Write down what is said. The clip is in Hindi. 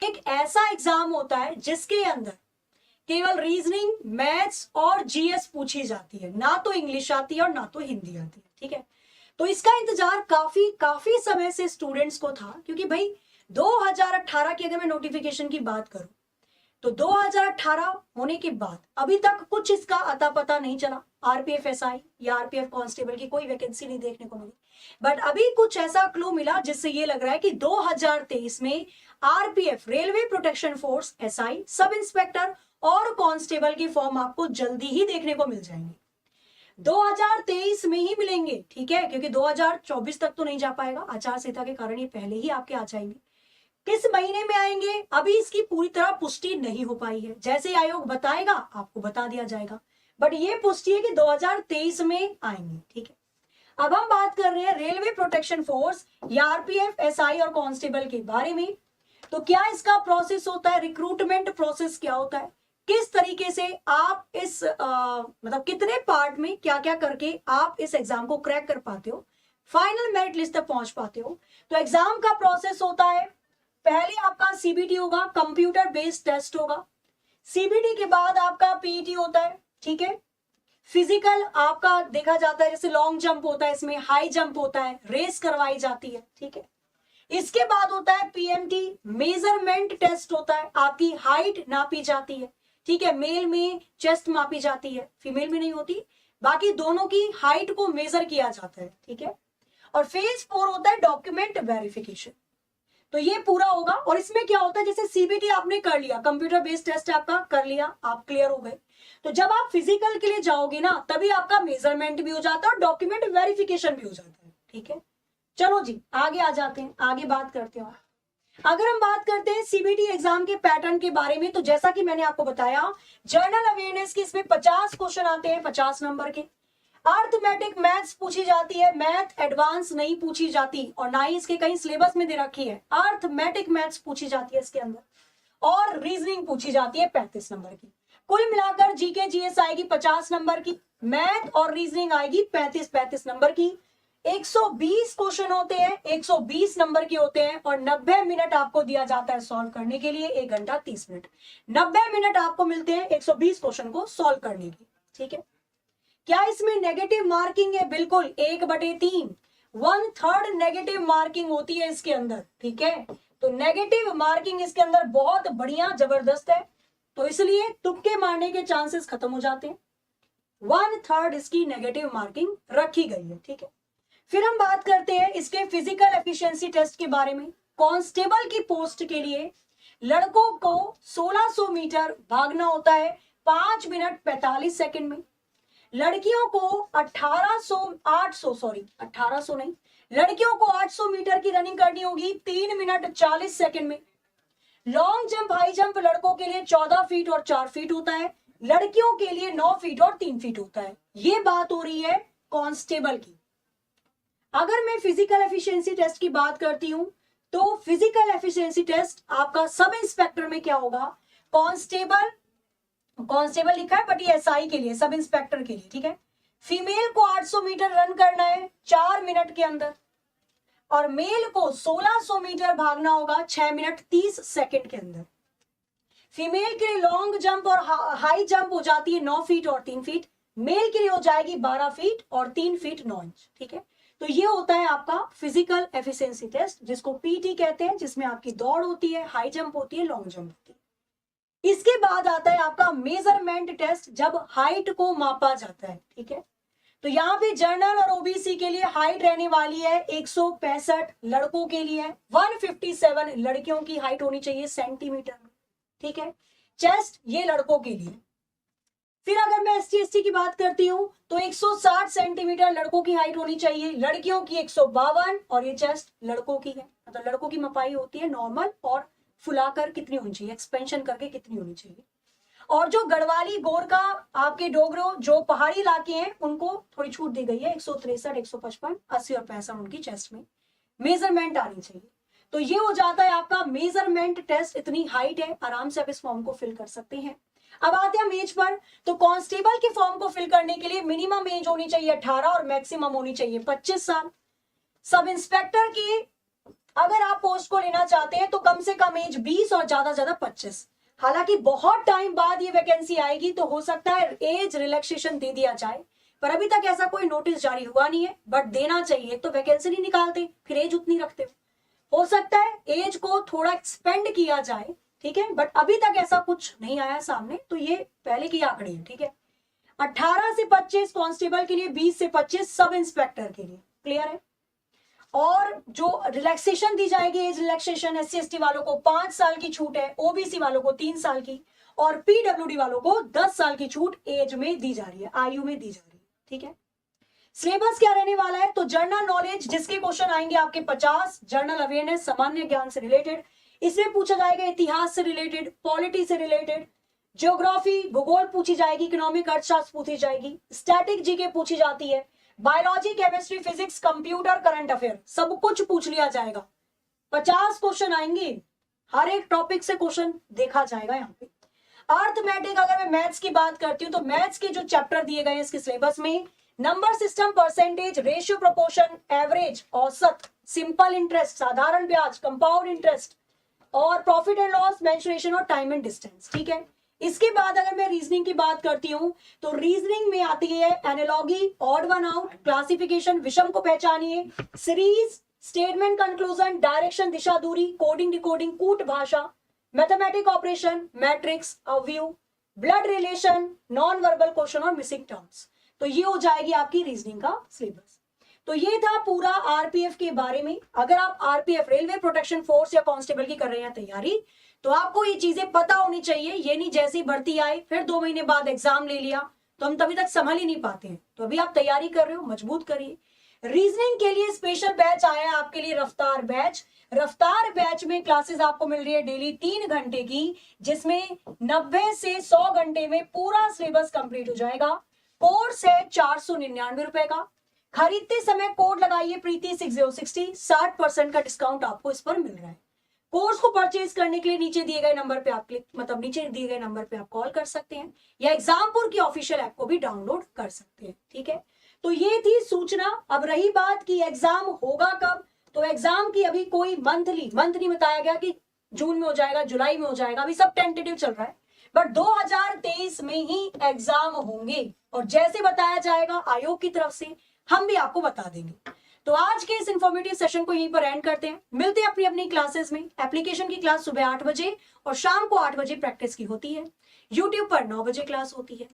एक ऐसा एग्जाम होता है जिसके अंदर केवल रीजनिंग, मैथ्स और जीएस पूछी जाती है, ना तो इंग्लिश आती है और ना तो हिंदी आती है, ठीक है। तो इसका इंतजार काफी काफी समय से स्टूडेंट्स को था, क्योंकि भाई 2018 की अगर मैं नोटिफिकेशन की बात करूं तो 2018 होने के बाद अभी तक कुछ इसका अता पता नहीं चला। आरपीएफ एसआई या आरपीएफ कांस्टेबल की कोई वैकेंसी नहीं देखने को मिली, बट अभी कुछ ऐसा क्लू मिला जिससे ये लग रहा है कि 2023 में RPF, railway protection force, SI, sub inspector और कांस्टेबल की फॉर्म आपको जल्दी ही देखने को मिल जाएंगे। 2023 में ही मिलेंगे, ठीक है, क्योंकि 2024 तक तो नहीं जा पाएगा, आचार संहिता के कारण ये पहले ही आपके आ जाएंगे। किस महीने में आएंगे अभी इसकी पूरी तरह पुष्टि नहीं हो पाई है, जैसे आयोग बताएगा आपको बता दिया जाएगा, बट ये पुष्टि है कि 2023 में आएंगे, ठीक है। अब हम बात कर रहे हैं रेलवे प्रोटेक्शन फोर्स या आरपीएफ, एसआई और कांस्टेबल के बारे में। तो क्या इसका प्रोसेस होता है, रिक्रूटमेंट प्रोसेस क्या होता है, किस तरीके से आप इस मतलब कितने पार्ट में क्या क्या करके आप इस एग्जाम को क्रैक कर पाते हो, फाइनल मेरिट लिस्ट तक पहुंच पाते हो। तो एग्जाम का प्रोसेस होता है, पहले आपका सीबीटी होगा, कंप्यूटर बेस्ड टेस्ट होगा। सीबीटी के बाद आपका पीईटी होता है, ठीक है। फिजिकल आपका देखा जाता है, जैसे लॉन्ग जंप होता है, इसमें हाई जंप होता है, रेस करवाई जाती है, ठीक है। इसके बाद होता है पीएमटी, मेजरमेंट टेस्ट होता है, आपकी हाइट नापी जाती है, ठीक है। मेल में चेस्ट मापी जाती है, फीमेल में नहीं होती, बाकी दोनों की हाइट को मेजर किया जाता है, ठीक है। और फेज 4 होता है डॉक्यूमेंट वेरिफिकेशन। तो ये पूरा होगा, और इसमें क्या होता है, जैसे सीबीटी आपने कर लिया, कंप्यूटर बेस्ड टेस्ट आपका कर लिया, आप क्लियर हो गए, तो जब आप फिजिकल के लिए जाओगे ना तभी आपका मेजरमेंट भी हो जाता है और डॉक्यूमेंट वेरिफिकेशन भी हो जाता है, ठीक है। चलो जी आगे आ जाते हैं, आगे बात करते हैं। अगर हम बात करते हैं सीबीटी एग्जाम के पैटर्न के बारे में, तो जैसा कि मैंने आपको बताया, जनरल अवेयरनेस की इसमें 50 क्वेश्चन आते हैं, 50 नंबर के। अर्थमेटिक मैथ्स पूछी जाती है, मैथ एडवांस नहीं पूछी जाती, और ना ही इसके कहीं सिलेबस में दे रखी है। अर्थमेटिक मैथ्स पूछी जाती है इसके अंदर, और रीजनिंग पूछी जाती है 35 नंबर की। कुल मिलाकर जीके जीएस आएगी 50 नंबर की, मैथ और रीजनिंग आएगी 35 नंबर की। 120 क्वेश्चन होते हैं, 120 नंबर के होते हैं, और 90 मिनट आपको दिया जाता है सॉल्व करने के लिए, 1 घंटा 30 मिनट। 90 मिनट आपको मिलते हैं 120 क्वेश्चन को सॉल्व करने की, ठीक है। क्या इसमें नेगेटिव मार्किंग है? बिल्कुल, 1/3, 1/3 नेगेटिव मार्किंग होती है इसके अंदर, ठीक है। तो नेगेटिव मार्किंग इसके अंदर बहुत बढ़िया जबरदस्त है, तो इसलिए तुक्के मारने के चांसेस खत्म हो जाते हैं। 1/3 इसकी नेगेटिव मार्किंग रखी गई है, ठीक है। फिर हम बात करते हैं इसके फिजिकल एफिशिएंसी टेस्ट के बारे में। कांस्टेबल की पोस्ट के लिए लड़कों को 1600 मीटर भागना होता है 5 मिनट 45 सेकंड में, लड़कियों को 1800 नहीं, लड़कियों को 800 मीटर की रनिंग करनी होगी 3 मिनट 40 सेकंड में। लॉन्ग जंप, हाई जंप लड़कों के लिए 14 फीट और 4 फीट होता है, लड़कियों के लिए 9 फीट और 3 फीट होता है। ये बात हो रही है कांस्टेबल की। अगर मैं फिजिकल एफिशिएंसी टेस्ट की बात करती हूं, तो फिजिकल एफिशिएंसी टेस्ट आपका सब इंस्पेक्टर में क्या होगा, कांस्टेबल लिखा है बट ये एसआई के लिए, सब इंस्पेक्टर के लिए, ठीक है। फीमेल को 800 मीटर रन करना है 4 मिनट के अंदर, और मेल को 1600 मीटर भागना होगा 6 मिनट 30 सेकंड के अंदर। फीमेल के लिए लॉन्ग जंप और हाई जंप हो जाती है 9 फीट और 3 फीट, मेल के लिए हो जाएगी 12 फीट और 3 फीट 9 इंच, ठीक है। तो ये होता है आपका फिजिकल एफिशिएंसी टेस्ट, जिसको पीटी कहते हैं, जिसमें आपकी दौड़ होती है, हाई जंप होती है, लॉन्ग जंप होती है। इसके बाद आता है आपका मेजरमेंट टेस्ट, जब हाइट को मापा जाता है, ठीक है। तो यहाँ पे जनरल और ओबीसी के लिए हाइट रहने वाली है 165, लड़कों के लिए 157 लड़कियों की हाइट होनी चाहिए सेंटीमीटर में, ठीक है। चेस्ट ये लड़कों के लिए। फिर अगर मैं एसटी एसटी की बात करती हूँ तो 160 सेंटीमीटर लड़कों की हाइट होनी चाहिए, लड़कियों की 152, और ये चेस्ट लड़कों की है, मतलब लड़कों की मपाई होती है नॉर्मल, और फुलाकर कितनी होनी चाहिए, एक्सपेंशन करके कितनी होनी चाहिए। और जो गढ़वाली, गोरखा, आपके डोगरो जो पहाड़ी इलाके हैं उनको थोड़ी छूट दी गई है, 163, 155, 80 और 65 उनकी चेस्ट में मेजरमेंट आनी चाहिए। तो ये हो जाता है आपका मेजरमेंट टेस्ट। इतनी हाइट है, आराम से आप इस फॉर्म को फिल कर सकते हैं। अब आते हैं एज पर, तो कांस्टेबल के फॉर्म को फिल करने के लिए मिनिमम एज होनी चाहिए 18 और मैक्सिमम होनी चाहिए 25 साल। सब इंस्पेक्टर की अगर आप पोस्ट को लेना चाहते हैं तो कम से कम एज 20 और ज्यादा ज्यादा 25। हालांकि बहुत टाइम बाद ये वैकेंसी आएगी तो हो सकता है एज रिलैक्सेशन दे दिया जाए, पर अभी तक ऐसा कोई नोटिस जारी हुआ नहीं है। बट देना चाहिए, तो वैकेंसी नहीं निकालते फिर एज उतनी रखते हो सकता है एज को थोड़ा एक्सपेंड किया जाए, ठीक है, बट अभी तक ऐसा कुछ नहीं आया सामने, तो ये पहले की आंकड़े है, ठीक है। 18 से 25 कांस्टेबल के लिए, 20 से 25 सब इंस्पेक्टर के लिए, क्लियर है। और जो रिलैक्सेशन दी जाएगी, एज रिलैक्सेशन, SC ST वालों को 5 साल की छूट है, OBC वालों को 3 साल की, और PWD वालों को 10 साल की छूट एज में दी जा रही है, आयु में दी जा रही है, ठीक है। सिलेबस क्या रहने वाला है, तो जनरल नॉलेज जिसके क्वेश्चन आएंगे आपके 50, जनरल अवेयरनेस सामान्य ज्ञान से रिलेटेड, इसमें पूछा जाएगा इतिहास से रिलेटेड, पॉलिटी से रिलेटेड, ज्योग्राफी भूगोल पूछी जाएगी, इकोनॉमिक अर्थशास्त्र पूछी जाएगी, स्टैटिक जीके पूछी जाती है, biology chemistry physics computer current affair सब कुछ पूछ लिया जाएगा। 50 क्वेश्चन आएंगे, हर एक टॉपिक से क्वेश्चन देखा जाएगा यहाँ पे। अर्थमेटिक, अगर मैं मैथ्स की बात करती हूँ तो मैथ्स के जो चैप्टर दिए गए हैं इसके सिलेबस में, number system, percentage, ratio, proportion, average, औसत, सिंपल इंटरेस्ट, साधारण ब्याज, कंपाउंड इंटरेस्ट, और प्रॉफिट एंड लॉस, मेंसुरेशन और टाइम एंड डिस्टेंस, ठीक है। इसके बाद अगर मैं रीजनिंग की बात करती हूं तो रीजनिंग में आती है analogy, odd one out, classification, विषम को पहचानिए, सीरीज, स्टेटमेंट, कंक्लूजन, डायरेक्शन, दिशा दूरी, कोडिंग डिकोडिंग, कूट भाषा, मैथमेटिक ऑपरेशन, मैट्रिक्स, अवयव, blood relation, non verbal question और मिसिंग टर्म्स। तो ये हो जाएगी आपकी रीजनिंग का सिलेबस। तो ये था पूरा आरपीएफ के बारे में। अगर आप आरपीएफ रेलवे प्रोटेक्शन फोर्स या कांस्टेबल की कर रहे हैं तैयारी, तो आपको ये चीजें पता होनी चाहिए। ये नहीं जैसी भर्ती आई फिर 2 महीने बाद एग्जाम ले लिया तो हम तभी तक संभल ही नहीं पाते हैं। तो अभी आप तैयारी कर रहे हो, मजबूत करिए। रीजनिंग के लिए स्पेशल बैच आया है आपके लिए, रफ्तार बैच। रफ्तार बैच में क्लासेस आपको मिल रही है डेली 3 घंटे की, जिसमें 90 से 100 घंटे में पूरा सिलेबस कंप्लीट हो जाएगा। कोर्स है 499 रुपए का। खरीदते समय कोड लगाइए प्रीति 6060, 60% का डिस्काउंट आपको इस पर मिल रहा है। कोर्स को परचेज करने के लिए नीचे दिए गए नंबर पे आप नीचे दिए गए नंबर पे आप कॉल कर सकते हैं या एग्जामपुर की ऑफिशियल ऐप को भी डाउनलोड कर सकते हैं, ठीक है। तो ये थी सूचना। अब रही बात कि एग्जाम होगा कब, तो एग्जाम की अभी कोई मंथ नहीं बताया गया कि जून में हो जाएगा, जुलाई में हो जाएगा, अभी सब टेंटेटिव चल रहा है। बट 2023 में ही एग्जाम होंगे और जैसे बताया जाएगा आयोग की तरफ से हम भी आपको बता देंगे। तो आज के इस इंफॉर्मेटिव सेशन को यहीं पर एंड करते हैं। मिलते हैं अपनी अपनी क्लासेस में। एप्लीकेशन की क्लास सुबह 8 बजे और शाम को 8 बजे प्रैक्टिस की होती है। यूट्यूब पर 9 बजे क्लास होती है।